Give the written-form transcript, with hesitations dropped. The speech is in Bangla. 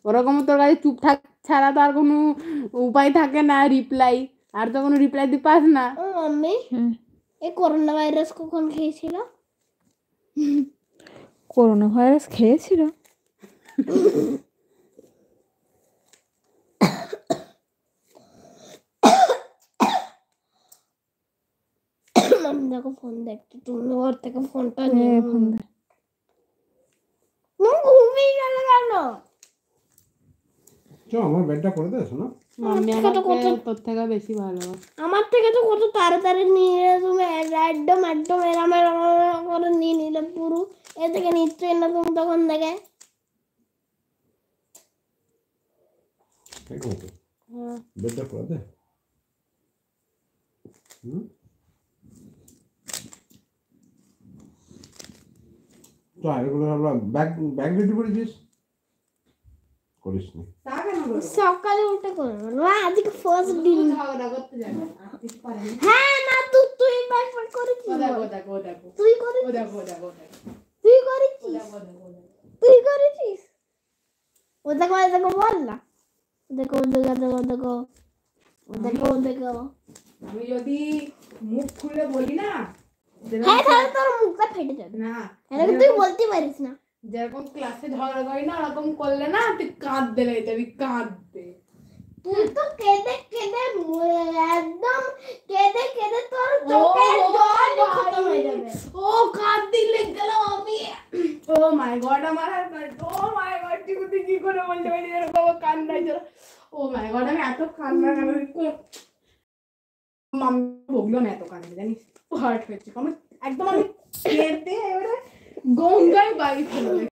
ওরকম তোর কাছে চুপ থাক ছাড়া তো আর কোনো উপায় থাকে না, রিপ্লাই আর তো কোনো রিপ্লাই দিতে পাস না। মাম্মি এই করোনা ভাইরাস কখন খেয়েছিল? করোনা ভাইরাস খেয়েছিল? মাম্মি দেখো ফোন দেখতে, তুমি ওর থেকে ফোনটা নিয়ে ফোন দে। ঘুমিয়ে গেল কেন? আমার বেডটা করে দে শোনা। মাম্মি আমাকে তোর থেকে বেশি ভালোবাসে। আমার থেকে তো কত তাড়াতাড়ি নিয়ে তুমি একদম একদম এরম করে নিয়ে নিলে পুরো। এ থেকে নিশ্চয়ই না তুমি তখন দেখে। বেডটা করে দে। তো এগুলো আমরা ব্যাগ রেডি করেছিস? করিস নি? সকালে উঠে করবো আজকে ফার্স্ট দিন। হ্যাঁ না তুই ব্যাগ করেছিস? তুই করেছিস? ও দেখো বল না। দেখো আমি যদি মুখ খুলে বলি না, হ্যাঁ তাহলে তোর মুখটা ফেটে যাবে। না এটা তুই বলতে পারিস না। যেরকম ক্লাসে ঝগড়া করি না ওরকম করলে না তুই কাঁদতে লেগে যাবি, কাঁদতে। তুই তো কেঁদে একদম কেঁদে তোর চোখের জল খতম হয়ে যাবে। ও কাঁদতে লেগে গেল আমি। ও মাই গড আমার ও মাই গড তুই কি করে বলতে পারি এরকম কান্না ছিল। ও মাই গড আমি এত কান্না মাম্মি বললো না এত কান্না জানিস, হার্ট হয়েছে একদম। আমি কেঁদে এবারে গঙ্গায় বাড়ি ফেলবে।